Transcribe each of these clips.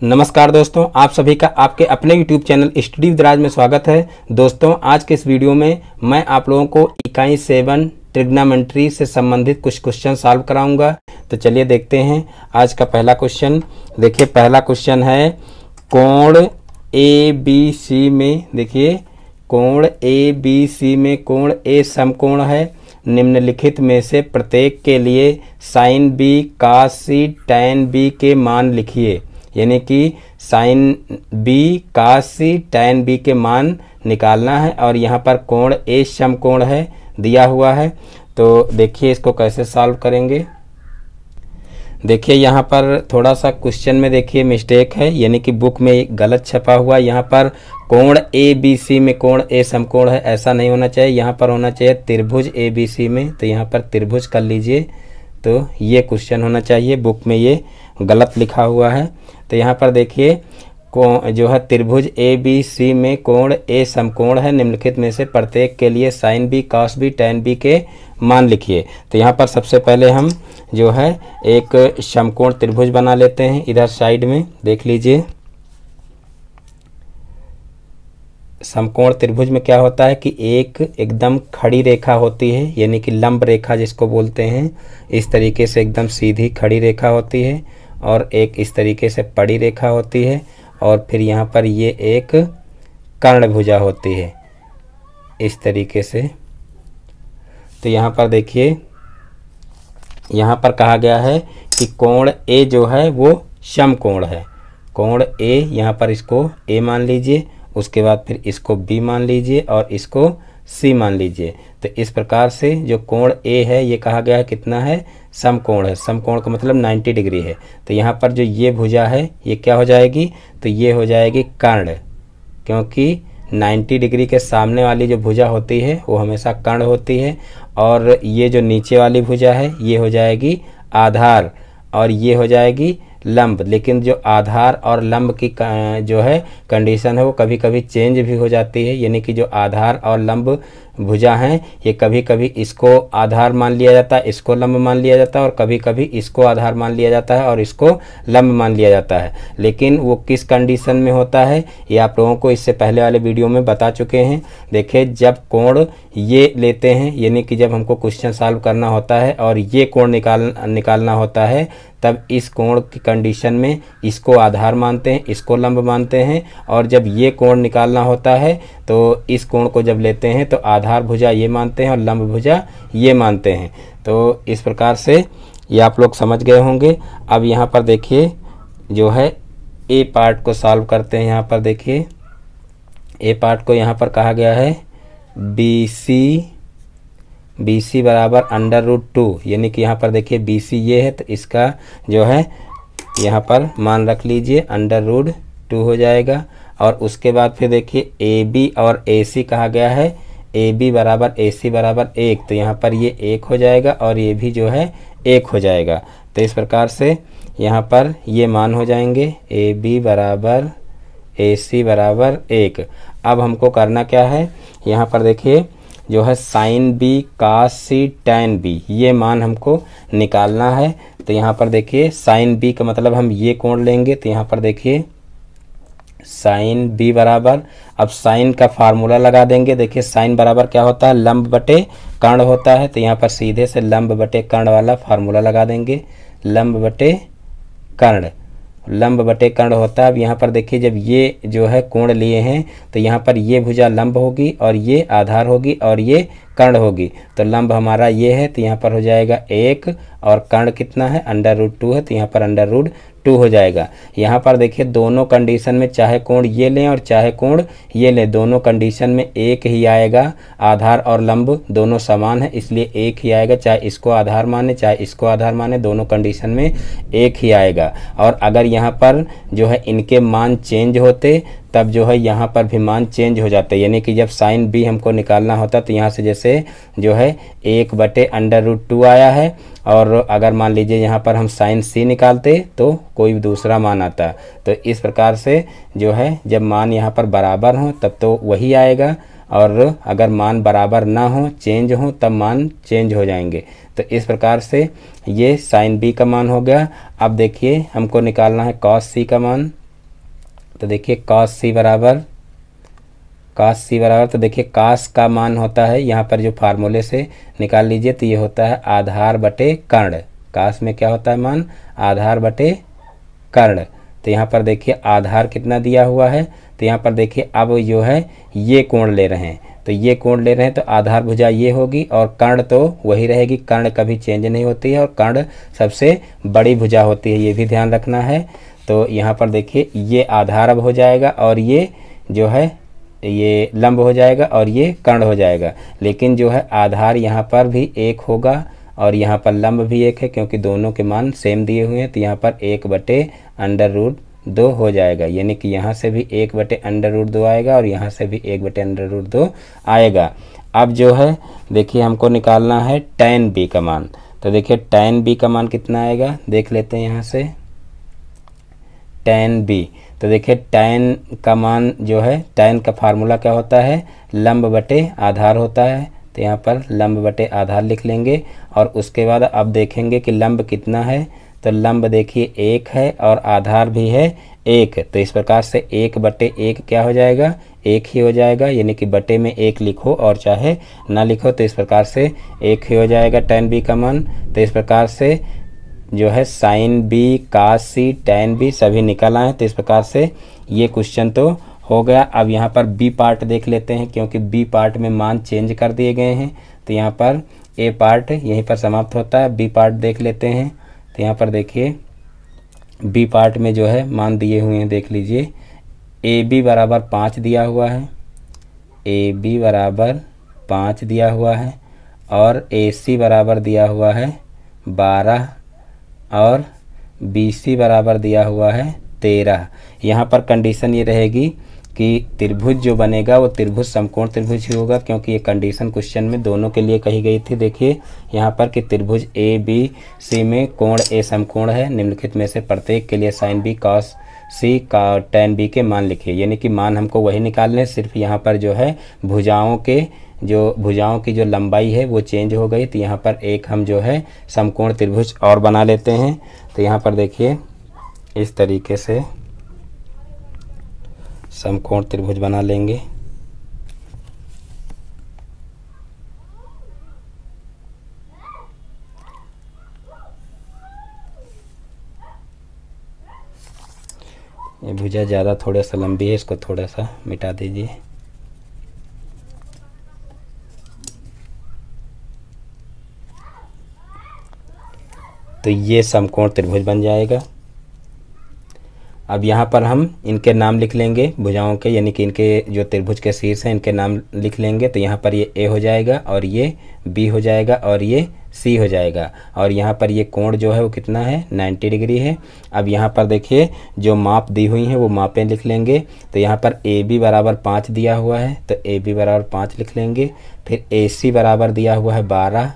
नमस्कार दोस्तों, आप सभी का आपके अपने YouTube चैनल स्टडी विद राज में स्वागत है। दोस्तों, आज के इस वीडियो में मैं आप लोगों को इकाई 7 ट्रिग्नोमेट्री से संबंधित कुछ क्वेश्चन सॉल्व कराऊंगा। तो चलिए देखते हैं आज का पहला क्वेश्चन। देखिए, पहला क्वेश्चन है कोण ABC में। देखिए, कोण ABC में कोण A समकोण है। निम्नलिखित में से प्रत्येक के लिए sign B cos C tan B के मान लिखिए। यानी कि sign B cos C tan B के मान निकालना है और यहाँ पर कोण A समकोण है दिया हुआ है। तो देखिए इसको कैसे सॉल्व करेंगे। देखिए यहाँ पर थोड़ा सा क्वेश्चन में देखिए मिस्टेक है, यानी कि बुक में गलत छपा हुआ। यहाँ पर कोण ABC में कोण A समकोण है, ऐसा नहीं होना चाहिए। यहाँ पर होना चाहिए त्रिभुज ABC में। तो यहाँ पर त्रिभुज कर लीजिए, तो ये क्वेश्चन होना चाहिए। बुक में ये गलत लिखा हुआ है। तो यहाँ पर देखिए जो है त्रिभुज ABC में कोण A समकोण है। निम्नलिखित में से प्रत्येक के लिए sign B cos B tan B के मान लिखिए। तो यहाँ पर सबसे पहले हम जो है एक समकोण त्रिभुज बना लेते हैं। इधर साइड में देख लीजिए, समकोण त्रिभुज में क्या होता है कि एक एकदम खड़ी रेखा होती है, यानी कि लंब रेखा जिसको बोलते हैं। इस तरीके से एकदम सीधी खड़ी रेखा होती है और एक इस तरीके से पड़ी रेखा होती है और फिर यहाँ पर ये एक कर्णभुजा होती है इस तरीके से। तो यहाँ पर देखिए, यहाँ पर कहा गया है कि कोण A जो है वो समकोण है। कोण A, यहाँ पर इसको A मान लीजिए, उसके बाद फिर इसको B मान लीजिए और इसको C मान लीजिए। तो इस प्रकार से जो कोण A है ये कहा गया है कितना है, समकोण है। समकोण का मतलब 90 डिग्री है। तो यहाँ पर जो ये भुजा है ये क्या हो जाएगी, तो ये हो जाएगी कर्ण, क्योंकि 90 डिग्री के सामने वाली जो भुजा होती है वो हमेशा कर्ण होती है। और ये जो नीचे वाली भुजा है ये हो जाएगी आधार और ये हो जाएगी लंब। लेकिन जो आधार और लंब की जो है कंडीशन है वो कभी कभी चेंज भी हो जाती है। यानी कि जो आधार और लंब भुजा हैं ये कभी कभी इसको आधार मान लिया जाता है, इसको लंब मान लिया जाता है, और कभी कभी इसको आधार मान लिया जाता है और इसको लंब मान लिया जाता है। लेकिन वो किस कंडीशन में होता है ये आप लोगों को इससे पहले वाले वीडियो में बता चुके हैं। देखिए, जब कोण ये लेते हैं, यानी कि जब हमको क्वेश्चन सॉल्व करना होता है और ये कोण निकालना होता है, तब इस कोण की कंडीशन में इसको आधार मानते हैं, इसको लंब मानते हैं। और जब ये कोण निकालना होता है तो इस कोण को जब लेते हैं तो आधार भुजा ये मानते हैं और लंब भुजा ये मानते हैं। तो इस प्रकार से ये आप लोग समझ गए होंगे। अब यहाँ पर देखिए जो है A पार्ट को सॉल्व करते हैं। यहाँ पर देखिए A पार्ट को यहाँ पर कहा गया है BC बराबर √2, यानी कि यहाँ पर देखिए BC ये है तो इसका जो है यहाँ पर मान रख लीजिए √2 हो जाएगा। और उसके बाद फिर देखिए AB और AC कहा गया है AB बराबर AC बराबर 1, तो यहाँ पर ये 1 हो जाएगा और ये भी जो है 1 हो जाएगा। तो इस प्रकार से यहाँ पर ये मान हो जाएंगे AB बराबर AC बराबर 1। अब हमको करना क्या है, यहाँ पर देखिए जो है sign B cos C tan B ये मान हमको निकालना है। तो यहाँ पर देखिए साइन B का मतलब हम ये कोण लेंगे। तो यहाँ पर देखिए साइन B बराबर, अब साइन का फार्मूला लगा देंगे। देखिए साइन बराबर क्या होता है, लंब बटे कर्ण होता है। तो यहाँ पर सीधे से लंब बटे कर्ण वाला फार्मूला लगा देंगे। लंब बटे कर्ण, लंब बटे कर्ण होता है। अब यहाँ पर देखिए जब ये जो है कोण लिए हैं तो यहाँ पर ये भुजा लंब होगी और ये आधार होगी और ये कर्ण होगी। तो लंब हमारा ये है तो यहाँ पर हो जाएगा 1 और कर्ण कितना है √2 है, तो यहाँ पर √2 हो जाएगा। यहाँ पर देखिए दोनों कंडीशन में चाहे कोण ये लें और चाहे कोण ये लें, दोनों कंडीशन में एक ही आएगा। आधार और लंब दोनों समान है इसलिए एक ही आएगा, चाहे इसको आधार माने चाहे इसको आधार माने, दोनों कंडीशन में एक ही आएगा। और अगर यहाँ पर जो है इनके मान चेंज होते तब जो है यहाँ पर भी मान चेंज हो जाते हैं। यानी कि जब साइन B हमको निकालना होता तो यहाँ से जैसे जो है 1 बटे √2 आया है, और अगर मान लीजिए यहाँ पर हम साइन C निकालते तो कोई दूसरा मान आता। तो इस प्रकार से जो है जब मान यहाँ पर बराबर हो तब तो वही आएगा, और अगर मान बराबर ना हो चेंज हो तब मान चेंज हो जाएंगे। तो इस प्रकार से ये साइन B का मान हो गया। अब देखिए हमको निकालना है cos C का मान। तो देखिए cos c बराबर तो देखिए cos का मान होता है यहाँ पर जो फार्मूले से निकाल लीजिए, तो ये होता है आधार बटे कर्ण। cos में क्या होता है मान, आधार बटे कर्ण। तो यहाँ पर देखिए आधार कितना दिया हुआ है, तो यहाँ पर देखिए अब जो है ये कोण ले रहे हैं, तो ये कोण ले रहे हैं तो आधार भुजा ये होगी और कर्ण तो वही रहेगी, कर्ण कभी चेंज नहीं होती है और कर्ण सबसे बड़ी भुजा होती है, ये भी ध्यान रखना है। तो यहाँ पर देखिए ये आधार अब हो जाएगा और ये जो है ये लंब हो जाएगा और ये कर्ण हो जाएगा, लेकिन जो है आधार यहाँ पर भी एक होगा और यहाँ पर लंब भी एक है, क्योंकि दोनों के मान सेम दिए हुए हैं। तो यहाँ पर 1/√2 हो जाएगा, यानी कि यहाँ से भी 1/√2 आएगा और यहाँ से भी 1/√2 आएगा। अब जो है देखिए हमको निकालना है tan b का मान, तो देखिए tan b का मान कितना आएगा देख लेते हैं यहाँ से। tan b, तो देखिए tan का मान जो है, tan का फार्मूला क्या होता है, लंब बटे आधार होता है, तो यहाँ पर लंब बटे आधार लिख लेंगे और उसके बाद अब देखेंगे कि लंब कितना है, तो लंब देखिए 1 है और आधार भी है 1, तो इस प्रकार से 1/1 क्या हो जाएगा, 1 ही हो जाएगा, यानी कि बटे में 1 लिखो और चाहे ना लिखो, तो इस प्रकार से 1 ही हो जाएगा tan b का मान। तो इस प्रकार से जो है sin b, cos c, tan b सभी निकल आए। तो इस प्रकार से ये क्वेश्चन तो हो गया। अब यहाँ पर बी पार्ट देख लेते हैं, क्योंकि बी पार्ट में मान चेंज कर दिए गए हैं, तो यहाँ पर ए पार्ट यहीं पर समाप्त होता है, बी पार्ट देख लेते हैं। तो यहाँ पर देखिए बी पार्ट में जो है मान दिए हुए हैं, देख लीजिए ए बी बराबर 5 दिया हुआ है, ए बी बराबर 5 दिया हुआ है और ए सी बराबर दिया हुआ है 12 और बी सी बराबर दिया हुआ है 13। यहाँ पर कंडीशन ये रहेगी कि त्रिभुज जो बनेगा वो त्रिभुज समकोण त्रिभुज ही होगा, क्योंकि ये कंडीशन क्वेश्चन में दोनों के लिए कही गई थी। देखिए यहाँ पर कि त्रिभुज ए बी सी में कोण ए समकोण है, निम्नलिखित में से प्रत्येक के लिए sin b cos c का tan b के मान लिखिए, यानी कि मान हमको वही निकालने, सिर्फ यहाँ पर जो है भुजाओं की जो लंबाई है वो चेंज हो गई। तो यहाँ पर एक हम जो है समकोण त्रिभुज और बना लेते हैं। तो यहाँ पर देखिए इस तरीके से समकोण त्रिभुज बना लेंगे। ये भुजा ज़्यादा थोड़ा सा लंबी है, इसको थोड़ा सा मिटा दीजिए। तो ये समकोण त्रिभुज बन जाएगा। अब यहाँ पर हम इनके नाम लिख लेंगे भुजाओं के, यानी कि इनके जो त्रिभुज के शीर्ष हैं इनके नाम लिख लेंगे। तो यहाँ पर ये ए हो जाएगा और ये बी हो जाएगा और ये सी हो जाएगा, और यहाँ पर ये कोण जो है वो कितना है, 90 डिग्री है। अब यहाँ पर देखिए जो माप दी हुई हैं वो मापें लिख लेंगे। तो यहाँ पर ए बी बराबर 5 दिया हुआ है, तो ए बी बराबर 5 लिख लेंगे। फिर ए सी बराबर दिया हुआ है 12,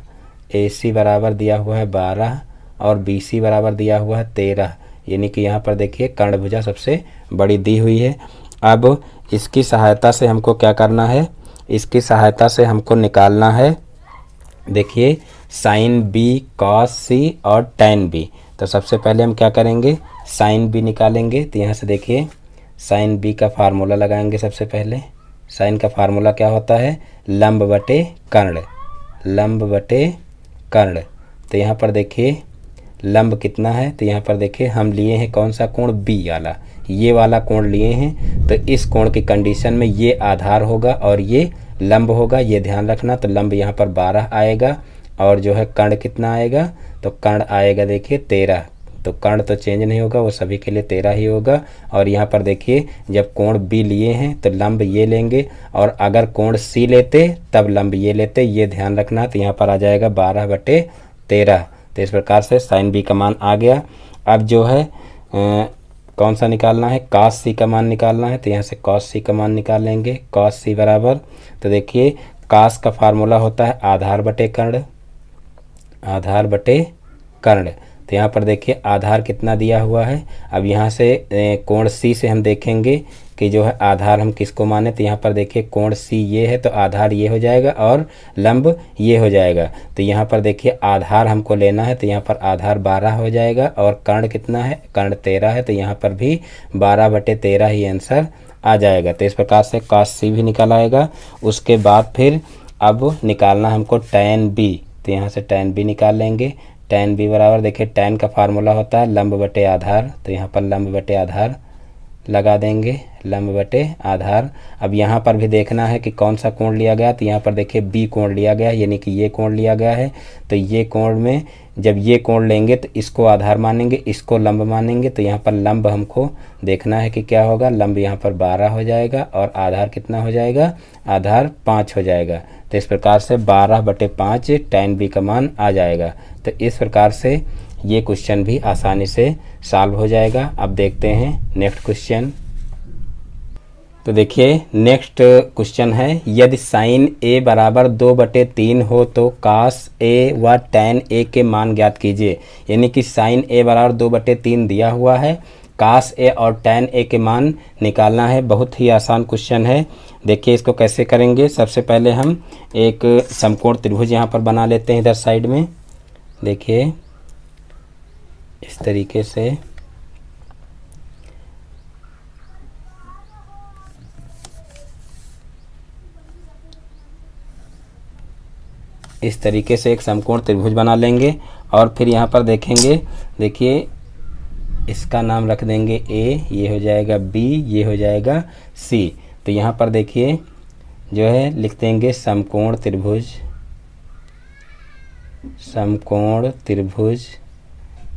ए सी बराबर दिया हुआ है 12 और बी सी बराबर दिया हुआ है 13, यानी कि यहाँ पर देखिए कर्ण भुजा सबसे बड़ी दी हुई है। अब इसकी सहायता से हमको क्या करना है, इसकी सहायता से हमको निकालना है, देखिए sin b cos c और tan b। तो सबसे पहले हम क्या करेंगे, sin b निकालेंगे। तो यहाँ से देखिए sin b का फार्मूला लगाएंगे। सबसे पहले sin का फार्मूला क्या होता है, लंब बटे कर्ण, लंब बटे कर्ण। तो यहाँ पर देखिए लंब कितना है, तो यहाँ पर देखिए हम लिए हैं कौन सा कोण, बी वाला, ये वाला कोण लिए हैं। तो इस कोण की कंडीशन में ये आधार होगा और ये लंब होगा, ये ध्यान रखना। तो लंब यहाँ पर 12 आएगा और जो है कर्ण कितना आएगा, तो कर्ण आएगा देखिए 13। तो कर्ण तो चेंज नहीं होगा, वो सभी के लिए 13 ही होगा। और यहाँ पर देखिए जब कोण बी लिए हैं तो लंब ये लेंगे, और अगर कोण सी लेते तब लंब ये लेते, ये ध्यान रखना। तो यहाँ पर आ जाएगा 12/13। तो इस प्रकार से sin b का मान आ गया। अब जो है कौन सा निकालना है, cos c का मान निकालना है। तो यहाँ से cos c का मान निकाल लेंगे। cos c बराबर, तो देखिए cos का फार्मूला होता है आधार बटे कर्ण, आधार बटे कर्ण। तो यहाँ पर देखिए आधार कितना दिया हुआ है। अब यहाँ से कोण C से हम देखेंगे कि जो है आधार हम किसको माने, तो यहाँ पर देखिए कोण सी ये है तो आधार ये हो जाएगा और लंब ये हो जाएगा। तो यहाँ पर देखिए आधार हमको लेना है तो यहाँ पर आधार 12 हो जाएगा और कर्ण कितना है, कर्ण 13 है, तो यहाँ पर भी 12/13 ही आंसर आ जाएगा। तो इस प्रकार से cos C भी निकल आएगा। उसके बाद फिर अब निकालना हमको tan B, तो यहाँ से tan B निकाल लेंगे। tan B बराबर देखिए tan का फार्मूला होता है लंब बटे आधार, तो यहाँ पर लंब बटे आधार लगा देंगे, लंब बटे आधार। अब यहाँ पर भी देखना है कि कौन सा कोण लिया गया, तो यहाँ पर देखिए B कोण लिया गया है, यानी कि ये कोण लिया गया है। तो ये कोण में जब ये कोण लेंगे तो इसको आधार मानेंगे, इसको लंब मानेंगे। तो यहाँ पर लंब हमको देखना है कि क्या होगा, लंब यहाँ पर 12 हो जाएगा और आधार कितना हो जाएगा, आधार 5 हो जाएगा। तो इस प्रकार से 12/5 tan B का मान आ जाएगा। तो इस प्रकार से ये क्वेश्चन भी आसानी से सॉल्व हो जाएगा। अब देखते हैं नेक्स्ट क्वेश्चन। तो देखिए नेक्स्ट क्वेश्चन है, यदि साइन A बराबर 2/3 हो तो cos A व tan A के मान ज्ञात कीजिए। यानी कि साइन A बराबर 2/3 दिया हुआ है, cos A और tan A के मान निकालना है। बहुत ही आसान क्वेश्चन है। देखिए इसको कैसे करेंगे। सबसे पहले हम एक समकोण त्रिभुज यहाँ पर बना लेते हैं इधर साइड में। देखिए इस तरीके से एक समकोण त्रिभुज बना लेंगे और फिर यहाँ पर देखेंगे, देखिए इसका नाम रख देंगे A, ये हो जाएगा B, ये हो जाएगा C। तो यहाँ पर देखिए जो है लिख देंगे समकोण त्रिभुज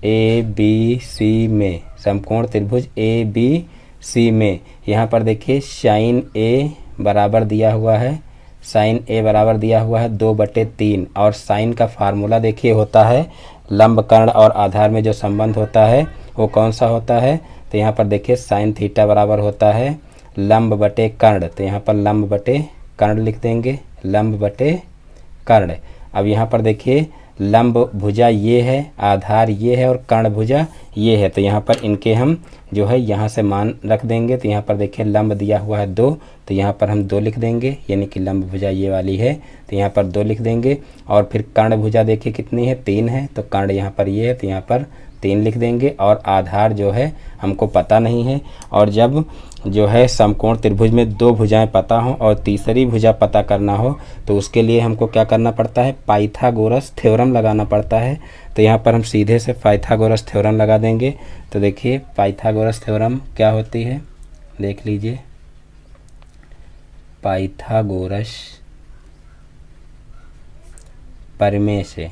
ABC में, समकोण त्रिभुज ABC में यहाँ पर देखिए साइन A बराबर दिया हुआ है, साइन A बराबर दिया हुआ है 2/3 और साइन का फार्मूला देखिए होता है लंब कर्ण और आधार में जो संबंध होता है वो कौन सा होता है। तो यहाँ पर देखिए साइन थीटा बराबर होता है लंब बटे कर्ण, तो यहाँ पर लंब बटे कर्ण लिख देंगे, लंब बटे कर्ण। अब यहाँ पर देखिए लंब भुजा ये है, आधार ये है और कर्ण भुजा ये है। तो यहाँ पर इनके हम जो है यहाँ से मान रख देंगे। तो यहाँ पर देखिए लंब दिया हुआ है 2, तो यहाँ पर हम 2 लिख देंगे, यानी कि लंब भुजा ये वाली है तो यहाँ पर 2 लिख देंगे। और फिर कर्ण भुजा देखिए कितनी है, 3 है, तो कर्ण यहाँ पर ये है तो यहाँ पर 3 लिख देंगे। और आधार जो है हमको पता नहीं है। और जब जो है समकोण त्रिभुज में 2 भुजाएं पता हो और तीसरी भुजा पता करना हो तो उसके लिए हमको क्या करना पड़ता है, पाइथागोरस थ्योरम लगाना पड़ता है। तो यहाँ पर हम सीधे से पाइथागोरस थ्योरम लगा देंगे। तो देखिए पाइथागोरस थ्योरम क्या होती है, देख लीजिए। पाइथागोरस प्रमेय से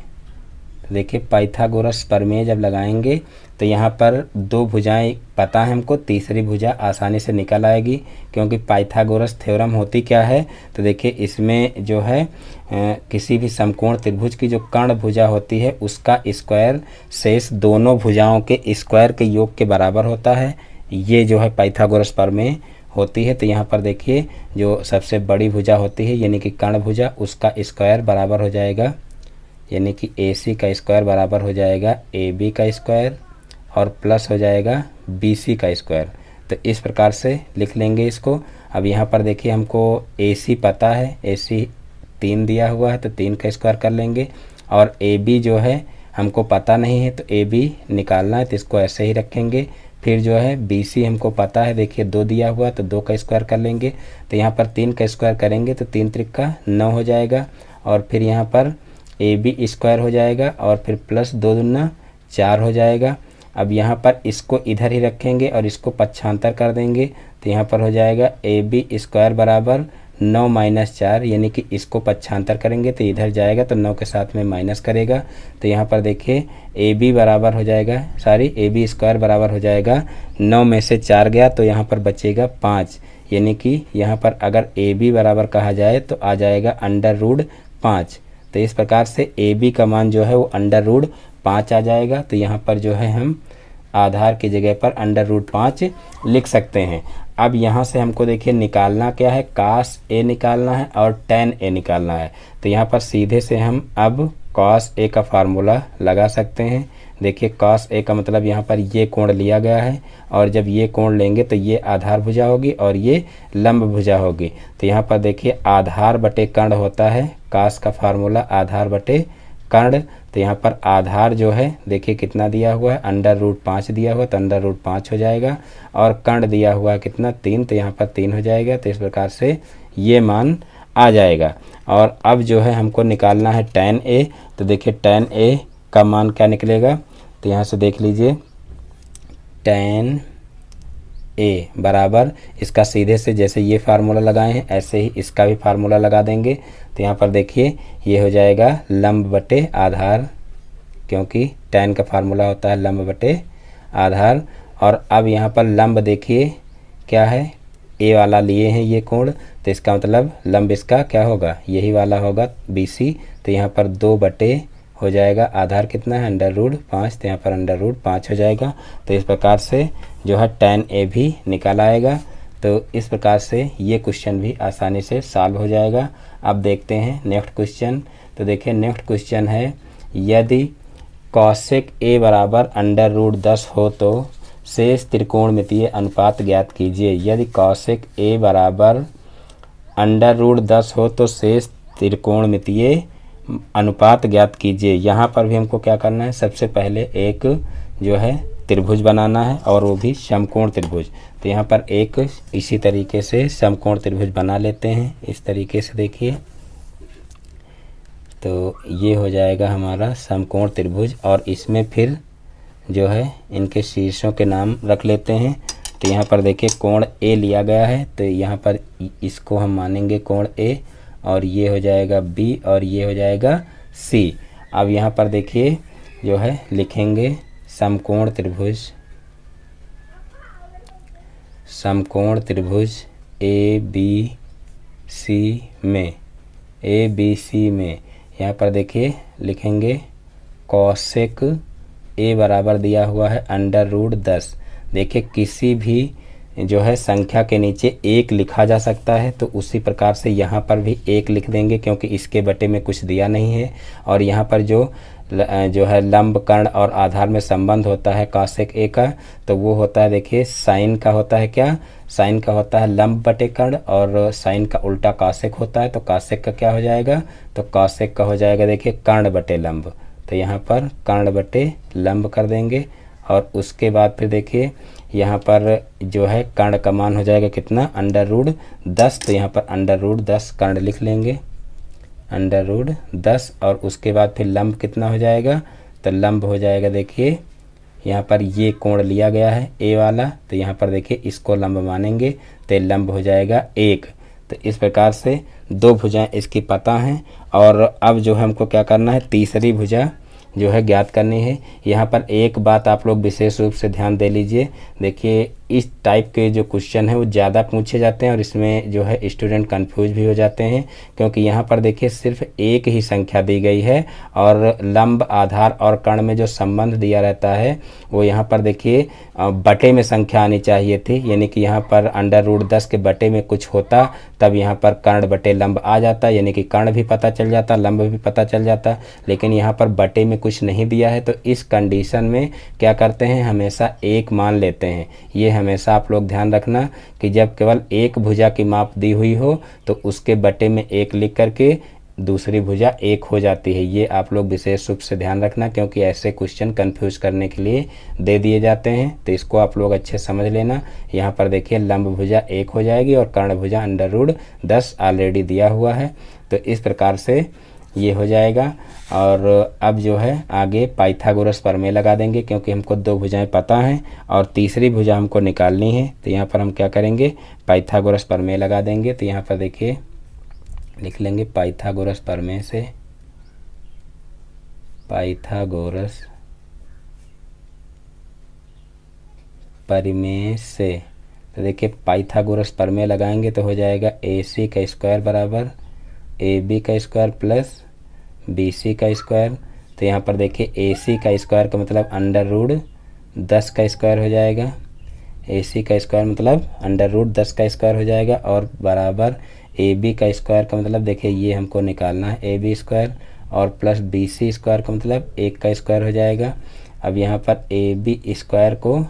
देखिए पाइथागोरस प्रमेय जब लगाएंगे तो यहाँ पर 2 भुजाएं पता है हमको, तीसरी भुजा आसानी से निकल आएगी। क्योंकि पाइथागोरस थ्योरम होती क्या है, तो देखिए इसमें जो है किसी भी समकोण त्रिभुज की जो कर्ण भुजा होती है उसका स्क्वायर शेष दोनों भुजाओं के स्क्वायर के योग के बराबर होता है। ये जो है पाइथागोरस प्रमेय होती है। तो यहाँ पर देखिए जो सबसे बड़ी भुजा होती है यानी कि कर्ण भुजा, उसका स्क्वायर बराबर हो जाएगा, यानी कि AC का स्क्वायर बराबर हो जाएगा AB का स्क्वायर और प्लस हो जाएगा BC का स्क्वायर। तो इस प्रकार से लिख लेंगे इसको। अब यहाँ पर देखिए हमको AC पता है, AC 3 दिया हुआ है तो 3 का स्क्वायर कर लेंगे। और AB जो है हमको पता नहीं है तो AB निकालना है तो इसको ऐसे ही रखेंगे। फिर जो है BC हमको पता है, देखिए 2 दिया हुआ तो 2 का स्क्वायर कर लेंगे। तो यहाँ पर 3 का स्क्वायर करेंगे तो 3 त्रिका 9 हो जाएगा। और फिर यहाँ पर AB स्क्वायर हो जाएगा और फिर प्लस 2 दूना 4 हो जाएगा। अब यहाँ पर इसको इधर ही रखेंगे और इसको पक्षांतर कर देंगे तो यहाँ पर हो जाएगा AB स्क्वायर बराबर 9 - 4, यानी कि इसको पक्षांतर करेंगे तो इधर जाएगा तो 9 के साथ में माइनस करेगा। तो यहाँ पर देखिए AB बराबर हो जाएगा, AB स्क्वायर बराबर हो जाएगा 9 में से 4 गया तो यहाँ पर बचेगा 5, यानी कि यहाँ पर अगर AB बराबर कहा जाए तो आ जाएगा √5। तो इस प्रकार से AB का मान जो है वो √5 आ जाएगा। तो यहाँ पर जो है हम आधार की जगह पर √5 लिख सकते हैं। अब यहाँ से हमको देखिए निकालना क्या है, cos A निकालना है और tan A निकालना है। तो यहाँ पर सीधे से हम अब cos A का फार्मूला लगा सकते हैं। देखिए cos A का मतलब यहाँ पर ये कोण लिया गया है, और जब ये कोण लेंगे तो ये आधार भुजा होगी और ये लंब भुजा होगी। तो यहाँ पर देखिए आधार बटे कर्ण होता है, cos का फार्मूला आधार बटे कर्ण। तो यहाँ पर आधार जो है देखिए कितना दिया हुआ है, √5 दिया हुआ, तो √5 हो जाएगा, और कर्ण दिया हुआ है कितना 3, तो यहाँ पर 3 हो जाएगा। तो इस प्रकार से ये मान आ जाएगा। और अब जो है हमको निकालना है tan A। तो देखिए tan A का मान क्या निकलेगा, तो यहाँ से देख लीजिए tan A बराबर, इसका सीधे से जैसे ये फार्मूला लगाए हैं ऐसे ही इसका भी फार्मूला लगा देंगे। तो यहाँ पर देखिए ये हो जाएगा लंब बटे आधार, क्योंकि tan का फार्मूला होता है लंब बटे आधार। और अब यहाँ पर लंब देखिए क्या है, ए वाला लिए हैं ये कोण, तो इसका मतलब लंब इसका क्या होगा, यही वाला होगा BC। तो यहाँ पर 2 बटे हो जाएगा, आधार कितना है √5, तो यहाँ पर √5 हो जाएगा। तो इस प्रकार से जो है tan A भी निकल आएगा। तो इस प्रकार से ये क्वेश्चन भी आसानी से सॉल्व हो जाएगा। अब देखते हैं नेक्स्ट क्वेश्चन। तो देखिए नेक्स्ट क्वेश्चन है, यदि cosec A बराबर √10 हो तो शेष त्रिकोणमितीय अनुपात ज्ञात कीजिए। यदि cosec A बराबर √10 हो तो शेष त्रिकोणमितीय अनुपात ज्ञात कीजिए। यहाँ पर भी हमको क्या करना है, सबसे पहले एक जो है त्रिभुज बनाना है, और वो भी समकोण त्रिभुज। तो यहाँ पर एक इसी तरीके से समकोण त्रिभुज बना लेते हैं, इस तरीके से देखिए। तो ये हो जाएगा हमारा समकोण त्रिभुज, और इसमें फिर जो है इनके शीर्षों के नाम रख लेते हैं। तो यहाँ पर देखिए कोण A लिया गया है, तो यहाँ पर इसको हम मानेंगे कोण A, और ये हो जाएगा B, और ये हो जाएगा C। अब यहाँ पर देखिए जो है लिखेंगे समकोण त्रिभुज, समकोण त्रिभुज ABC में यहाँ पर देखिए लिखेंगे cosec A बराबर दिया हुआ है √10। देखिए किसी भी जो है संख्या के नीचे 1 लिखा जा सकता है, तो उसी प्रकार से यहाँ पर भी 1 लिख देंगे, क्योंकि इसके बटे में कुछ दिया नहीं है। और यहाँ पर जो है लंब कर्ण और आधार में संबंध होता है cosec A का, तो वो होता है देखिए साइन का होता है क्या, साइन का होता है लंब बटे कर्ण, और साइन का उल्टा cosec होता है। तो cosec का क्या हो जाएगा, तो cosec का हो जाएगा देखिए कर्ण बटे लंब। तो यहाँ पर कर्ण बटे लंब कर देंगे, और उसके बाद फिर देखिए यहाँ पर जो है कर्ण का मान हो जाएगा कितना √10। तो यहाँ पर √10 कर्ण लिख लेंगे, √10, और उसके बाद फिर लंब कितना हो जाएगा, तो लंब हो जाएगा देखिए यहाँ पर ये कोण लिया गया है A वाला, तो यहाँ पर देखिए इसको लंब मानेंगे, तो लंब हो जाएगा 1। तो इस प्रकार से 2 भुजाएं इसकी पता हैं। और अब जो है हमको क्या करना है, तीसरी भुजा जो है ज्ञात करनी है। यहाँ पर एक बात आप लोग विशेष रूप से ध्यान दे लीजिए, देखिए इस टाइप के जो क्वेश्चन है वो ज़्यादा पूछे जाते हैं, और इसमें जो है स्टूडेंट कंफ्यूज भी हो जाते हैं, क्योंकि यहाँ पर देखिए सिर्फ एक ही संख्या दी गई है, और लंब आधार और कर्ण में जो संबंध दिया रहता है वो यहाँ पर देखिए बटे में संख्या आनी चाहिए थी, यानी कि यहाँ पर √10 के बटे में कुछ होता तब यहाँ पर कर्ण बटे लंब आ जाता, यानी कि कर्ण भी पता चल जाता, लंब भी पता चल जाता। लेकिन यहाँ पर बटे में कुछ नहीं दिया है, तो इस कंडीशन में क्या करते हैं, हमेशा 1 मान लेते हैं। ये हमेशा आप लोग ध्यान रखना कि जब केवल एक भुजा की माप दी हुई हो तो उसके बटे में 1 लिख करके दूसरी भुजा 1 हो जाती है। ये आप लोग विशेष रूप से ध्यान रखना, क्योंकि ऐसे क्वेश्चन कंफ्यूज करने के लिए दे दिए जाते हैं, तो इसको आप लोग अच्छे समझ लेना। यहाँ पर देखिए लंब भुजा 1 हो जाएगी, और कर्ण भुजा √10 ऑलरेडी दिया हुआ है। तो इस प्रकार से ये हो जाएगा। और अब जो है आगे पाइथागोरस प्रमेय लगा देंगे, क्योंकि हमको 2 भुजाएं पता हैं और तीसरी भुजा हमको निकालनी है। तो यहाँ पर हम क्या करेंगे, पाइथागोरस प्रमेय लगा देंगे। तो यहाँ पर देखिए लिख लेंगे पाइथागोरस प्रमेय से, पाइथागोरस प्रमेय से। तो देखिए पाइथागोरस प्रमेय लगाएंगे तो हो जाएगा AC का स्क्वायर बराबर AB का स्क्वायर प्लस BC का स्क्वायर। तो यहाँ पर देखिए AC का स्क्वायर का मतलब √10 का स्क्वायर हो जाएगा, AC का स्क्वायर मतलब √10 का स्क्वायर हो जाएगा, और बराबर AB का स्क्वायर का मतलब देखिए ये हमको निकालना है AB स्क्वायर, और प्लस BC स्क्वायर का मतलब 1 का स्क्वायर हो जाएगा। अब यहाँ पर ए बी स्क्वायर को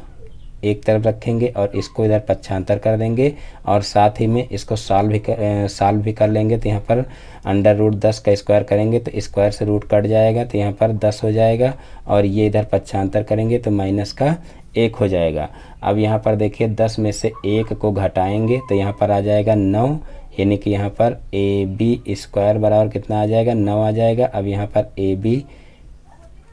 एक तरफ रखेंगे और इसको इधर पक्षांतर कर देंगे और साथ ही में इसको सॉल्व भी कर लेंगे। तो यहाँ पर अंडर रूट 10 का स्क्वायर करेंगे तो स्क्वायर से रूट कट जाएगा, तो यहाँ पर 10 हो जाएगा और ये इधर पक्षांतर करेंगे तो माइनस का 1 हो जाएगा। अब यहाँ पर देखिए 10 में से 1 को घटाएंगे तो यहाँ पर आ जाएगा 9, यानी कि यहाँ पर ए बी स्क्वायर बराबर कितना आ जाएगा, 9 आ जाएगा। अब यहाँ पर ए बी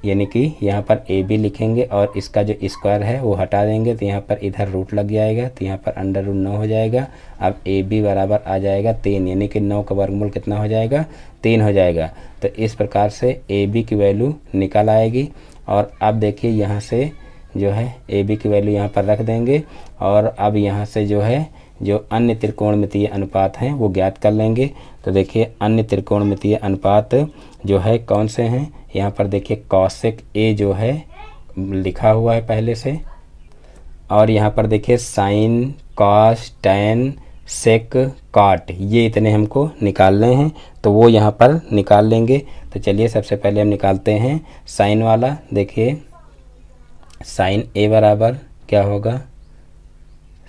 यानी कि यहाँ पर ए बी लिखेंगे और इसका जो स्क्वायर है वो हटा देंगे तो यहाँ पर इधर रूट लग जाएगा, तो यहाँ पर अंडर रूट 9 हो जाएगा। अब ए बी बराबर आ जाएगा 3, यानी कि 9 का वर्गमूल कितना हो जाएगा, 3 हो जाएगा। तो इस प्रकार से ए बी की वैल्यू निकल आएगी। और अब देखिए यहाँ से जो है ए बी की वैल्यू यहाँ पर रख देंगे और अब यहाँ से जो है जो अन्य त्रिकोणमितीय अनुपात हैं वो ज्ञात कर लेंगे। तो देखिए अन्य त्रिकोणमितीय अनुपात जो है कौन से हैं, यहाँ पर देखिए कॉसेक ए जो है लिखा हुआ है पहले से, और यहाँ पर देखिए sine cos tan sec cot, ये इतने हमको निकालने हैं तो वो यहाँ पर निकाल लेंगे। तो चलिए सबसे पहले हम निकालते हैं साइन वाला। देखिए साइन ए बराबर क्या होगा,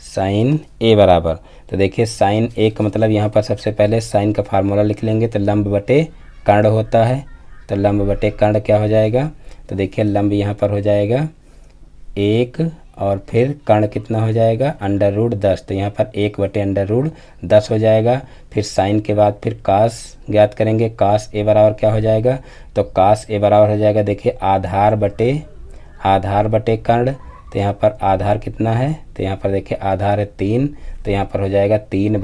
साइन ए बराबर, तो देखिए साइन ए का मतलब यहाँ पर सबसे पहले साइन का फार्मूला लिख लेंगे तो लंब बटे कर्ण होता है, तो लंब बटे कर्ण क्या हो जाएगा, तो देखिए लंब यहाँ पर हो जाएगा 1 और फिर कर्ण कितना हो जाएगा अंडर रूट 10, तो यहाँ पर 1 बटे अंडर रूट 10 हो जाएगा। फिर साइन के बाद फिर कास ज्ञात करेंगे, कास ए बराबर क्या हो जाएगा, तो कास ए बराबर हो जाएगा देखिए आधार बटे कर्ण, तो यहाँ पर आधार कितना है, तो यहाँ पर देखिए आधार है 3, तो यहाँ पर हो जाएगा 3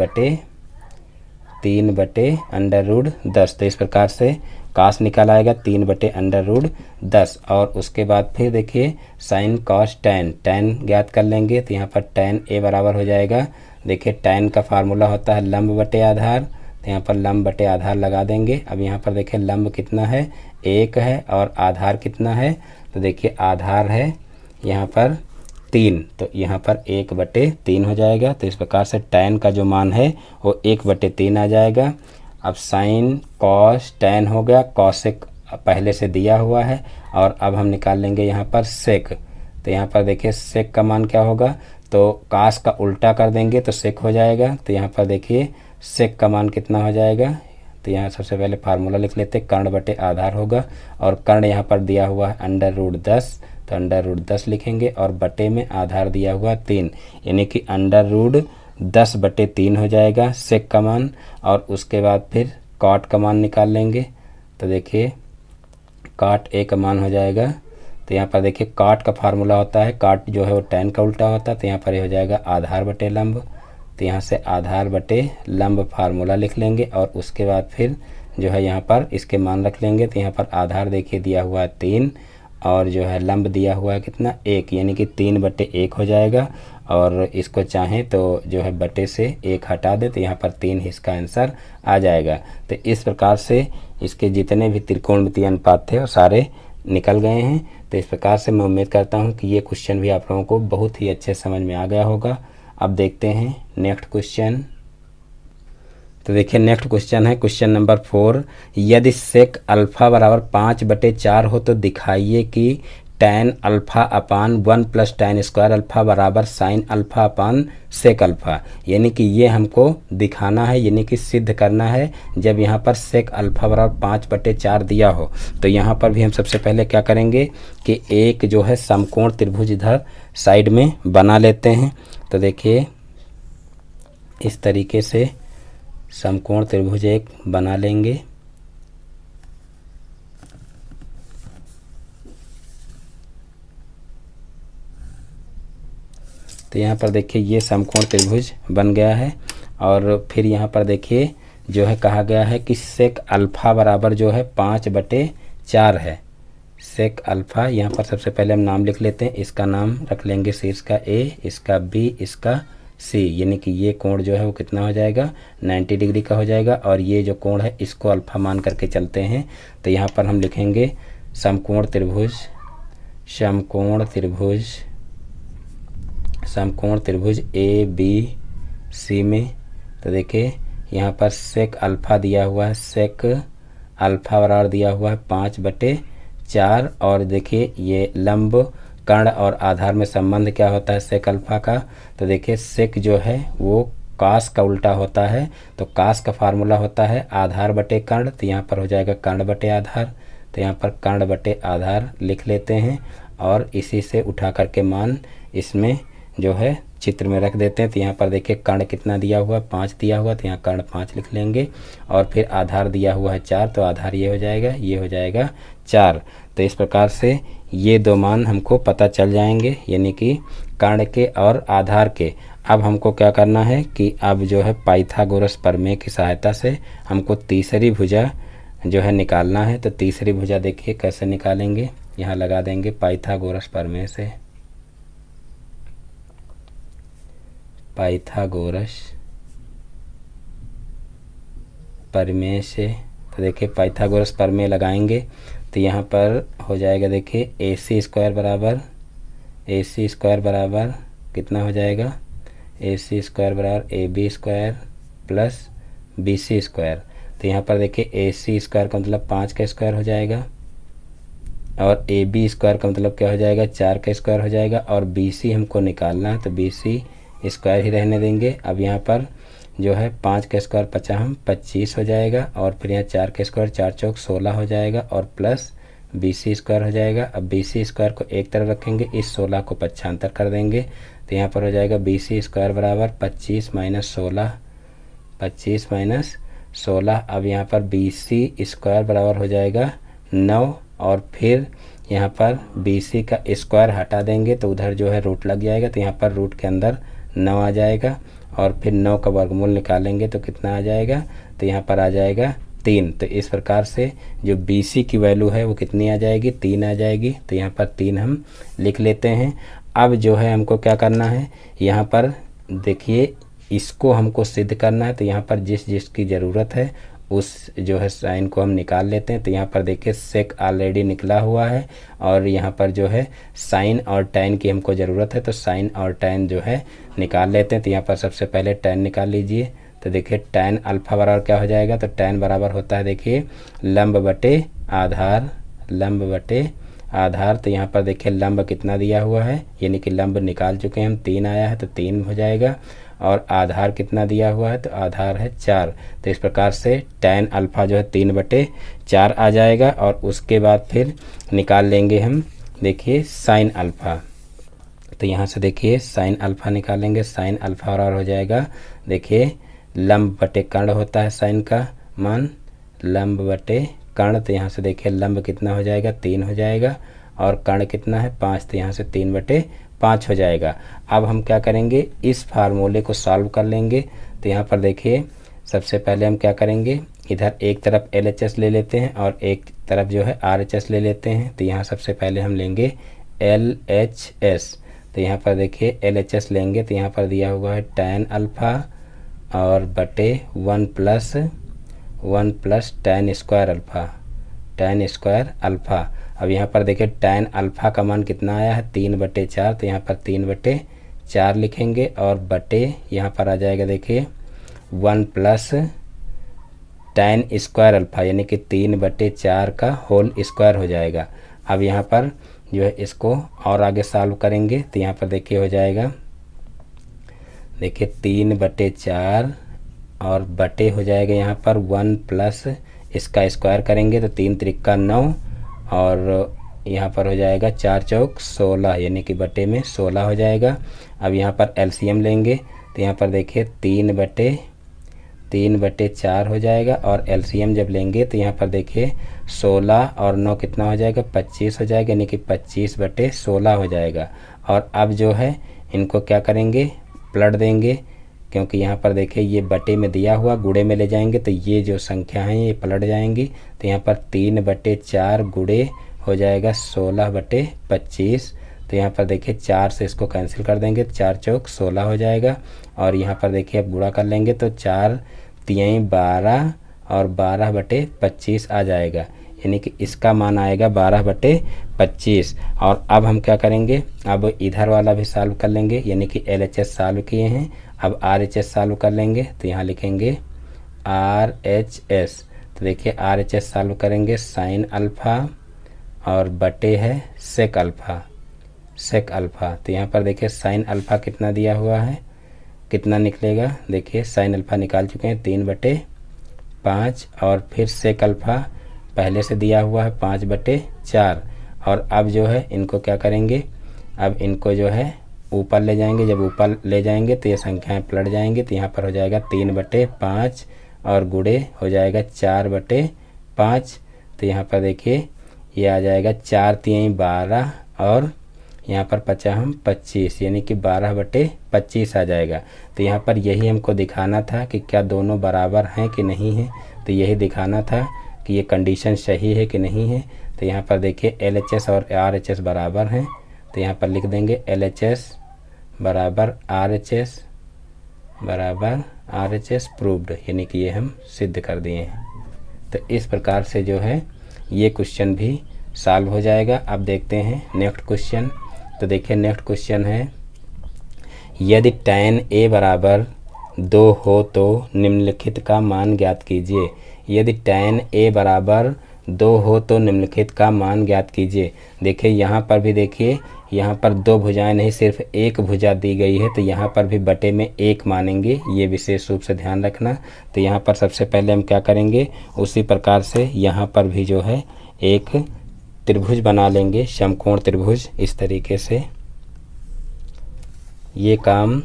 बटे अंडर रूट 10। तो इस प्रकार से कास निकल आएगा 3 बटे अंडर रूट 10। और उसके बाद फिर देखिए साइन कॉस टैन ज्ञात कर लेंगे, तो यहाँ पर टैन ए बराबर हो जाएगा, देखिए टैन का फार्मूला होता है लंब बटे आधार, तो यहाँ पर लंब बटे आधार लगा देंगे। अब यहाँ पर देखिए लंब कितना है 1 है और आधार कितना है, तो देखिए आधार है यहाँ पर 3, तो यहाँ पर 1 बटे 3 हो जाएगा। तो इस प्रकार से टैन का जो मान है वो 1 बटे 3 आ जाएगा। अब साइन कॉस टैन हो गया, कॉसेक पहले से दिया हुआ है, और अब हम निकाल लेंगे यहाँ पर सेक, तो यहाँ पर देखिए सेक का मान क्या होगा, तो कास का उल्टा कर देंगे तो सेक हो जाएगा। तो यहाँ पर देखिए सेक का मान कितना हो जाएगा, तो यहाँ सबसे पहले फार्मूला लिख लेते, कर्ण बटे आधार होगा और कर्ण यहाँ पर दिया हुआ है अंडर रूट 10, तो अंडर रूट 10 लिखेंगे और बटे में आधार दिया हुआ 3, यानी कि अंडर रूट 10 बटे 3 हो जाएगा सेक का मान। और उसके बाद फिर कॉट का मान निकाल लेंगे, तो देखिए कॉट ए का मान हो जाएगा, तो यहाँ पर देखिए कॉट का फार्मूला होता है, कॉट जो है वो टैन का उल्टा होता है, तो यहाँ पर ये हो जाएगा आधार बटे लंब, तो यहाँ से आधार बटे लंब फार्मूला लिख लेंगे और उसके बाद फिर जो है यहाँ पर इसके मान रख लेंगे। तो यहाँ पर आधार देखिए दिया हुआ है 3 और जो है लंब दिया हुआ है कितना 1, यानी कि 3 बटे 1 हो जाएगा। और इसको चाहें तो जो है बटे से 1 हटा दे तो यहाँ पर 3 इसका आंसर आ जाएगा। तो इस प्रकार से इसके जितने भी त्रिकोणमितीय अनुपात थे वो सारे निकल गए हैं। तो इस प्रकार से मैं उम्मीद करता हूँ कि ये क्वेश्चन भी आप लोगों को बहुत ही अच्छे समझ में आ गया होगा। अब देखते हैं नेक्स्ट क्वेश्चन। तो देखिए नेक्स्ट क्वेश्चन है क्वेश्चन नंबर 4, यदि सेक अल्फा बराबर 5/4 हो तो दिखाइए कि tan alpha upon 1 plus tan square alpha बराबर sine alpha upon sec alpha. यानी कि ये हमको दिखाना है, यानी कि सिद्ध करना है। जब यहाँ पर सेक अल्फा बराबर 5/4 दिया हो तो यहाँ पर भी हम सबसे पहले क्या करेंगे कि एक जो है समकोण त्रिभुज इधर साइड में बना लेते हैं। तो देखिए इस तरीके से समकोण त्रिभुज एक बना लेंगे। तो यहाँ पर देखिए ये समकोण त्रिभुज बन गया है। और फिर यहाँ पर देखिए जो है कहा गया है कि सेक अल्फा बराबर जो है 5/4 है। सेक अल्फा यहाँ पर सबसे पहले हम नाम लिख लेते हैं। इसका नाम रख लेंगे शीर्ष का A, इसका B, इसका C, यानी कि ये कोण जो है वो कितना हो जाएगा 90 डिग्री का हो जाएगा। और ये जो कोण है इसको अल्फा मान करके चलते हैं। तो यहाँ पर हम लिखेंगे समकोण त्रिभुज ABC में। तो देखिए यहाँ पर सेक अल्फा दिया हुआ है, सेक अल्फा बराबर दिया हुआ है 5/4 4। और देखिए ये लंब कर्ण और आधार में संबंध क्या होता है सेक अल्फा का, तो देखिए सेक जो है वो कास का उल्टा होता है, तो कास का फार्मूला होता है आधार बटे कर्ण, तो यहाँ पर हो जाएगा कर्ण बटे आधार, तो यहाँ पर कर्ण बटे आधार लिख लेते हैं और इसी से उठा करके मान इसमें जो है चित्र में रख देते हैं। तो यहाँ पर देखिए कर्ण कितना दिया हुआ है 5 दिया हुआ, तो यहाँ कर्ण 5 लिख लेंगे और फिर आधार दिया हुआ है 4, तो आधार ये हो जाएगा, ये हो जाएगा 4। तो इस प्रकार से ये दो मान हमको पता चल जाएंगे, यानी कि कर्ण के और आधार के। अब हमको क्या करना है कि अब जो है पाइथागोरस प्रमेय की सहायता से हमको तीसरी भुजा जो है निकालना है। तो तीसरी भुजा देखिए कैसे निकालेंगे, यहाँ लगा देंगे पाइथागोरस प्रमेय से, पाइथागोरस प्रमेय से। तो देखिए पाइथागोरस प्रमेय लगाएंगे तो यहाँ पर हो जाएगा देखिए AC स्क्वायर बराबर कितना हो जाएगा, AC स्क्वायर बराबर AB square plus BC square. तो यहाँ पर देखिए AC स्क्वायर का मतलब 5 का स्क्वायर हो जाएगा और AB स्क्वायर का मतलब क्या हो जाएगा 4 का स्क्वायर हो जाएगा, और BC हमको निकालना है तो BC स्क्वायर ही रहने देंगे। अब यहाँ पर जो है 5 का स्क्वायर 25 हो जाएगा और फिर यहाँ 4 का स्क्वायर 4 चौक 16 हो जाएगा और प्लस BC स्क्वायर हो जाएगा। अब BC स्क्वायर को एक तरफ रखेंगे, इस 16 को पक्षांतर कर देंगे, तो यहाँ पर हो जाएगा BC स्क्वायर बराबर 25 माइनस 16। अब यहाँ पर BC स्क्वायर बराबर हो जाएगा 9 और फिर यहाँ पर BC का स्क्वायर हटा देंगे तो उधर जो है रूट लग जाएगा, तो यहाँ पर रूट के अंदर 9 आ जाएगा और फिर 9 का वर्गमूल निकालेंगे तो कितना आ जाएगा, तो यहाँ पर आ जाएगा 3। तो इस प्रकार से जो BC की वैल्यू है वो कितनी आ जाएगी, 3 आ जाएगी। तो यहाँ पर 3 हम लिख लेते हैं। अब जो है हमको क्या करना है, यहाँ पर देखिए इसको हमको सिद्ध करना है, तो यहाँ पर जिस जिसकी ज़रूरत है उस जो है साइन को हम निकाल लेते हैं। तो यहाँ पर देखिए सेक ऑलरेडी निकला हुआ है और यहाँ पर जो है साइन और टैन की हमको ज़रूरत है, तो साइन और टैन जो है निकाल लेते हैं। तो यहाँ पर सबसे पहले टैन निकाल लीजिए, तो देखिए टैन अल्फा बराबर क्या हो जाएगा, तो टैन बराबर होता है देखिए लंब बटे आधार। तो यहाँ पर देखिए लंब कितना दिया हुआ है, यानी कि लंब निकाल चुके हैं हम, 3 आया है तो 3 हो जाएगा और आधार कितना दिया हुआ है, तो आधार है 4। तो इस प्रकार से टैन अल्फा जो है 3/4 आ जाएगा और उसके बाद फिर निकाल लेंगे हम देखिए साइन अल्फा। तो यहाँ से देखिए साइन अल्फा निकालेंगे, साइन अल्फा बराबर हो जाएगा देखिए लंब बटे कर्ण होता है साइन का मान, लंब बटे कर्ण। तो यहाँ से देखिए लंब कितना हो जाएगा 3 हो जाएगा और कर्ण कितना है 5, तो यहाँ से 3/5 हो जाएगा। अब हम क्या करेंगे, इस फार्मूले को सॉल्व कर लेंगे। तो यहाँ पर देखिए सबसे पहले हम क्या करेंगे, इधर एक तरफ LHS ले लेते हैं और एक तरफ जो है RHS ले लेते हैं। तो यहाँ सबसे पहले हम लेंगे LHS। तो यहाँ पर देखिए LHS लेंगे तो यहाँ पर दिया हुआ है टैन अल्फा और बटे 1 प्लस टैन स्क्वायर अल्फा। अब यहाँ पर देखिए टैन अल्फा का मान कितना आया है 3/4, तो यहाँ पर 3/4 लिखेंगे और बटे यहाँ पर आ जाएगा देखिए 1 प्लस टैन स्क्वायर अल्फा, यानी कि 3/4 का होल स्क्वायर हो जाएगा। अब यहाँ पर जो है इसको और आगे सॉल्व करेंगे तो यहाँ पर देखिए हो जाएगा देखिए 3/4 और बटे हो जाएगा यहाँ पर 1 प्लस इसका स्क्वायर करेंगे तो 3 त्रिका 9 और यहाँ पर हो जाएगा 4 चौक 16, यानी कि बटे में 16 हो जाएगा। अब यहाँ पर LCM लेंगे तो यहाँ पर देखिए 3/4 हो जाएगा और LCM जब लेंगे तो यहाँ पर देखिए 16 और 9 कितना हो जाएगा 25 हो जाएगा, यानी कि 25/16 हो जाएगा। और अब जो है इनको क्या करेंगे, पलट देंगे, क्योंकि यहाँ पर देखिए ये बटे में दिया हुआ गुणे में ले जाएंगे तो ये जो संख्या है ये पलट जाएंगी। तो यहाँ पर 3/4 गुणे हो जाएगा 16/25। तो यहाँ पर देखिए 4 से इसको कैंसिल कर देंगे, 4 चौक 16 हो जाएगा और यहाँ पर देखिए अब गुणा कर लेंगे तो 4 3 12 और 12/25 आ जाएगा, यानी कि इसका मान आएगा 12/25। और अब हम क्या करेंगे, अब इधर वाला भी सॉल्व कर लेंगे, यानी कि LHS सॉल्व किए हैं, अब RHS सॉल्व कर लेंगे। तो यहाँ लिखेंगे RHS। तो देखिए RHS सॉल्व करेंगे साइन अल्फा और बटे है सेक अल्फ़ा, सेक अल्फ़ा। तो यहाँ पर देखिए साइन अल्फ़ा कितना दिया हुआ है, कितना निकलेगा, देखिए साइन अल्फ़ा निकाल चुके हैं 3/5 और फिर सेक अल्फ़ा पहले से दिया हुआ है 5/4। और अब जो है इनको क्या करेंगे, अब इनको जो है ऊपर ले जाएंगे। जब ऊपर ले जाएंगे तो ये संख्याएं पलट जाएंगी। तो यहाँ पर हो जाएगा 3/5 और गुणे हो जाएगा 4/5। तो यहाँ पर देखिए ये आ जाएगा 4×3 12 और यहाँ पर बचा हम 25, यानी कि 12/25 आ जाएगा। तो यहाँ पर यही हमको दिखाना था कि क्या दोनों बराबर हैं कि नहीं है। तो यही दिखाना था कि ये कंडीशन सही है कि नहीं है। तो यहाँ पर देखिए LHS और RHS बराबर हैं। तो यहाँ पर लिख देंगे LHS बराबर RHS प्रूव्ड, यानी कि ये हम सिद्ध कर दिए हैं। तो इस प्रकार से जो है ये क्वेश्चन भी सॉल्व हो जाएगा। अब देखते हैं नेक्स्ट क्वेश्चन। तो देखिए नेक्स्ट क्वेश्चन है, यदि tan a बराबर 2 हो तो निम्नलिखित का मान ज्ञात कीजिए। यदि tan a बराबर 2 हो तो निम्नलिखित का मान ज्ञात कीजिए। देखिए यहाँ पर भी देखिए, यहाँ पर 2 भुजाएं नहीं सिर्फ एक भुजा दी गई है। तो यहाँ पर भी बटे में 1 मानेंगे, ये विशेष रूप से ध्यान रखना। तो यहाँ पर सबसे पहले हम क्या करेंगे, उसी प्रकार से यहाँ पर भी जो है एक त्रिभुज बना लेंगे, समकोण त्रिभुज। इस तरीके से ये काम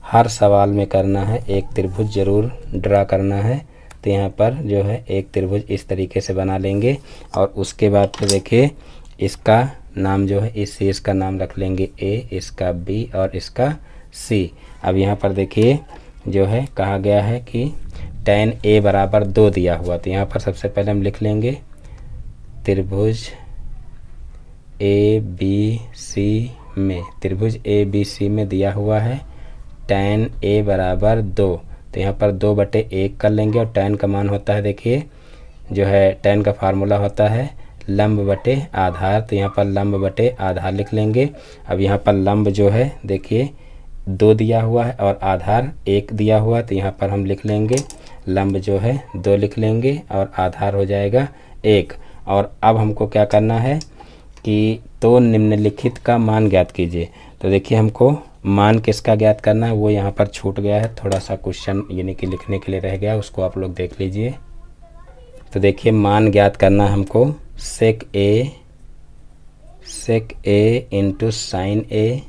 हर सवाल में करना है, एक त्रिभुज जरूर ड्रा करना है। तो यहाँ पर जो है एक त्रिभुज इस तरीके से बना लेंगे और उसके बाद फिर देखिए इसका नाम जो है, इस शीर्ष का नाम रख लेंगे A, इसका B और इसका C। अब यहाँ पर देखिए जो है कहा गया है कि tan A बराबर 2 दिया हुआ। तो यहाँ पर सबसे पहले हम लिख लेंगे त्रिभुज ABC में, त्रिभुज ABC में दिया हुआ है tan A बराबर 2। तो यहाँ पर 2/1 कर लेंगे और tan का मान होता है, देखिए जो है tan का फार्मूला होता है लंब बटे आधार। तो यहाँ पर लंब बटे आधार लिख लेंगे। अब यहाँ पर लंब जो है देखिए 2 दिया हुआ है और आधार 1 दिया हुआ। तो यहाँ पर हम लिख लेंगे लंब जो है 2 लिख लेंगे और आधार हो जाएगा 1। और अब हमको क्या करना है कि तो निम्नलिखित का मान ज्ञात कीजिए। तो देखिए हमको मान किसका ज्ञात करना है, वो यहाँ पर छूट गया है, थोड़ा सा क्वेश्चन यानी कि लिखने के लिए रह गया, उसको आप लोग देख लीजिए। तो देखिए मान ज्ञात करना हमको सेक ए इंटू साइन ए,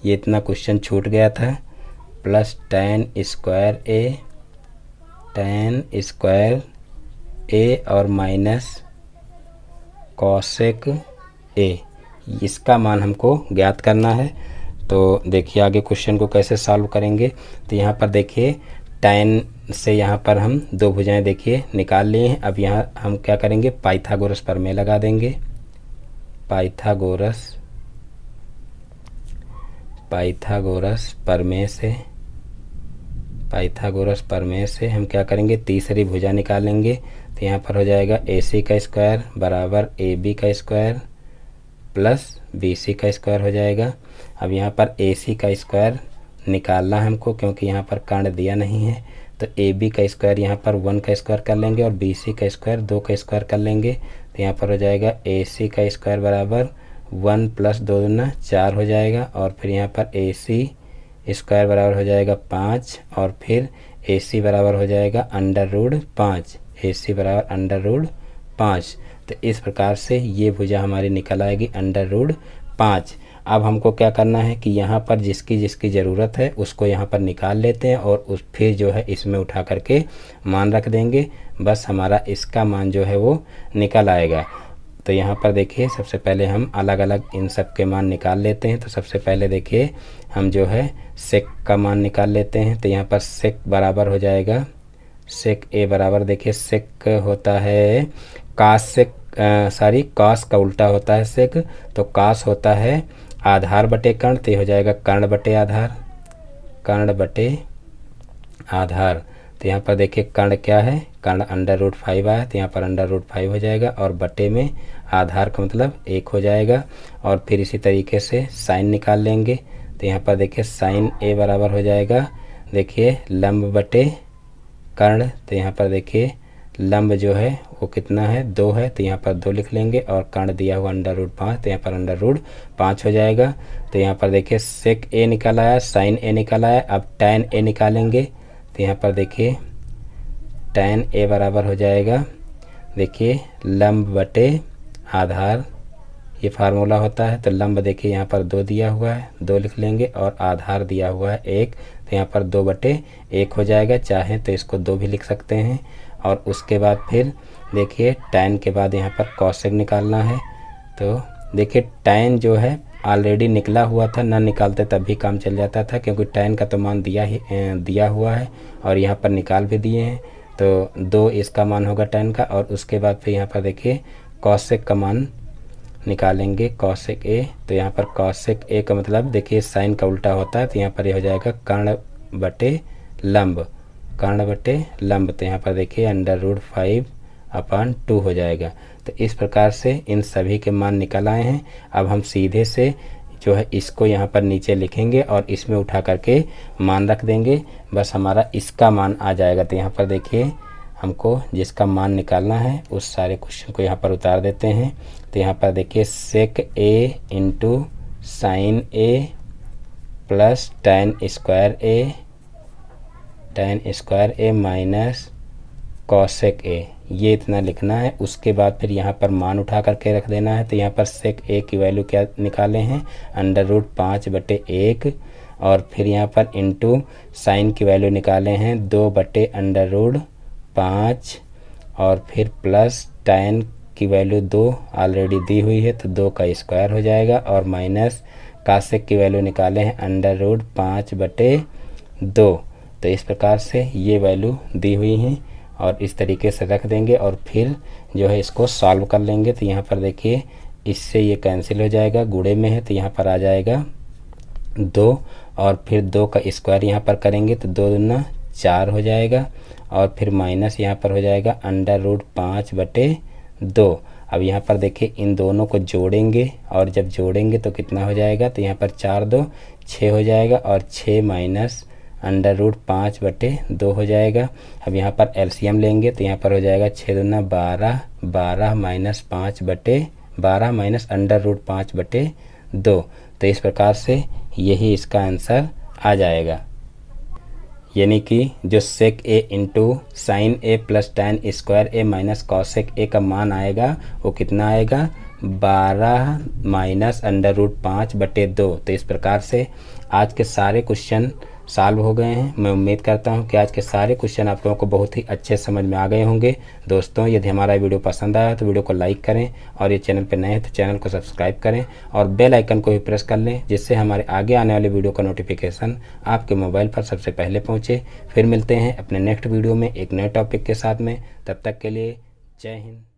ये इतना क्वेश्चन छूट गया था, प्लस tan स्क्वायर ए और माइनस कॉसेक ए, इसका मान हमको ज्ञात करना है। तो देखिए आगे क्वेश्चन को कैसे सॉल्व करेंगे। तो यहाँ पर देखिए tan से यहाँ पर हम 2 भुजाएं देखिए निकाल लिए हैं। अब यहाँ हम क्या करेंगे, पाइथागोरस प्रमेय लगा देंगे। पाइथागोरस प्रमेय से हम क्या करेंगे, तीसरी भुजा निकालेंगे। तो यहाँ पर हो जाएगा AC का स्क्वायर बराबर AB का स्क्वायर प्लस BC का स्क्वायर हो जाएगा। अब यहाँ पर AC का स्क्वायर निकालना है हमको, क्योंकि यहाँ पर कर्ण दिया नहीं है। तो AB का स्क्वायर यहाँ पर 1 का स्क्वायर कर लेंगे और BC का स्क्वायर 2 का स्क्वायर कर लेंगे। तो यहाँ पर हो जाएगा AC का स्क्वायर बराबर 1 + 2 × 4 हो जाएगा। और फिर यहाँ पर AC स्क्वायर बराबर हो जाएगा 5 और फिर AC बराबर हो जाएगा √5, AC बराबर √5। तो इस प्रकार से ये भुजा हमारी निकल आएगी √5। अब हमको क्या करना है कि यहाँ पर जिसकी जिसकी ज़रूरत है उसको यहाँ पर निकाल लेते हैं और उस फिर जो है इसमें उठा करके मान रख देंगे। बस हमारा इसका मान जो है वो निकल आएगा। तो यहाँ पर देखिए सबसे पहले हम अलग अलग इन सब के मान निकाल लेते हैं। तो सबसे पहले देखिए हम जो है सेक का मान निकाल लेते हैं। तो यहाँ पर सेक बराबर हो जाएगा, सेक ए बराबर देखिए सेक होता है कास कास का उल्टा होता है सेक। तो कास होता है आधार बटे कर्ण, तो हो जाएगा कर्ण बटे आधार। तो यहाँ पर देखिए कर्ण क्या है, कर्ण √5 आया। तो यहाँ पर √5 हो जाएगा और बटे में आधार का मतलब 1 हो जाएगा। और फिर इसी तरीके से साइन निकाल लेंगे। तो यहाँ पर देखिए साइन ए बराबर हो जाएगा देखिए लंब बटे कर्ण। तो यहाँ पर देखिए लंब जो है वो कितना है 2 है, तो यहाँ पर 2 लिख लेंगे। और कर्ण दिया हुआ √5, तो यहाँ पर √5 हो जाएगा। तो यहाँ पर देखिए सेक ए निकल आया, साइन ए निकल आया। अब टैन ए निकालेंगे, तो यहाँ पर देखिए टैन ए बराबर हो जाएगा, देखिए लंब बटे आधार, ये फार्मूला होता है। तो लंब देखिए यहाँ पर 2 दिया हुआ है, 2 लिख लेंगे। और आधार दिया हुआ है 1, तो यहाँ पर 2/1 हो जाएगा। चाहें तो इसको 2 भी लिख सकते हैं। और उसके बाद फिर देखिए टैन के बाद यहाँ पर कॉसेक निकालना है। तो देखिए टैन जो है ऑलरेडी निकला हुआ था, ना निकालते तब भी काम चल जाता था, क्योंकि टैन का तो मान दिया हुआ है और यहाँ पर निकाल भी दिए हैं। तो 2 इसका मान होगा टैन का। और उसके बाद फिर यहाँ पर देखिए कॉसेक का मान निकालेंगे, कॉसेक ए। तो यहाँ पर कॉसेक ए का मतलब देखिए साइन का उल्टा होता है, तो यहाँ पर ये हो जाएगा कर्ण बटे लंब, कर्ण बटे लंब। तो यहाँ पर देखिए √5/2 हो जाएगा। तो इस प्रकार से इन सभी के मान निकल आए हैं। अब हम सीधे से जो है इसको यहाँ पर नीचे लिखेंगे और इसमें उठा करके मान रख देंगे, बस हमारा इसका मान आ जाएगा। तो यहाँ पर देखिए हमको जिसका मान निकालना है उस सारे क्वेश्चन को यहाँ पर उतार देते हैं। तो यहाँ पर देखिए sec A into sine A plus tan square A minus cosec A, ये इतना लिखना है। उसके बाद फिर यहाँ पर मान उठा करके रख देना है। तो यहाँ पर सेक ए की वैल्यू क्या निकाले हैं √5/1, और फिर यहाँ पर इंटू साइन की वैल्यू निकाले हैं 2/√5, और फिर प्लस टैन की वैल्यू 2 ऑलरेडी दी हुई है, तो 2 का स्क्वायर हो जाएगा। और माइनस कॉसेक की वैल्यू निकाले हैं √5/2। तो इस प्रकार से ये वैल्यू दी हुई हैं और इस तरीके से रख देंगे और फिर जो है इसको सॉल्व कर लेंगे। तो यहाँ पर देखिए इससे ये कैंसिल हो जाएगा, गुणे में है तो यहाँ पर आ जाएगा 2, और फिर 2 का स्क्वायर यहाँ पर करेंगे तो 2 दूना 4 हो जाएगा। और फिर माइनस यहाँ पर हो जाएगा √5/2। अब यहाँ पर देखिए इन दोनों को जोड़ेंगे, और जब जोड़ेंगे तो कितना हो जाएगा, तो यहाँ पर 4 2 6 हो जाएगा, और 6 माइनस √5/2 हो जाएगा। अब यहाँ पर एलसीएम लेंगे तो यहाँ पर हो जाएगा 6 दूना 12, 12 माइनस √5/2। तो इस प्रकार से यही इसका आंसर आ जाएगा, यानी कि जो sec A into sine A plus tan square A minus cosec A का मान आएगा वो कितना आएगा 12 माइनस √5/2। तो इस प्रकार से आज के सारे क्वेश्चन सॉल्व हो गए हैं। मैं उम्मीद करता हूं कि आज के सारे क्वेश्चन आप लोगों को बहुत ही अच्छे समझ में आ गए होंगे। दोस्तों यदि हमारा वीडियो पसंद आया तो वीडियो को लाइक करें, और ये चैनल पर नए हैं तो चैनल को सब्सक्राइब करें और बेल आइकन को भी प्रेस कर लें, जिससे हमारे आगे आने वाले वीडियो का नोटिफिकेशन आपके मोबाइल पर सबसे पहले पहुँचे। फिर मिलते हैं अपने नेक्स्ट वीडियो में एक नए टॉपिक के साथ में। तब तक के लिए जय हिंद।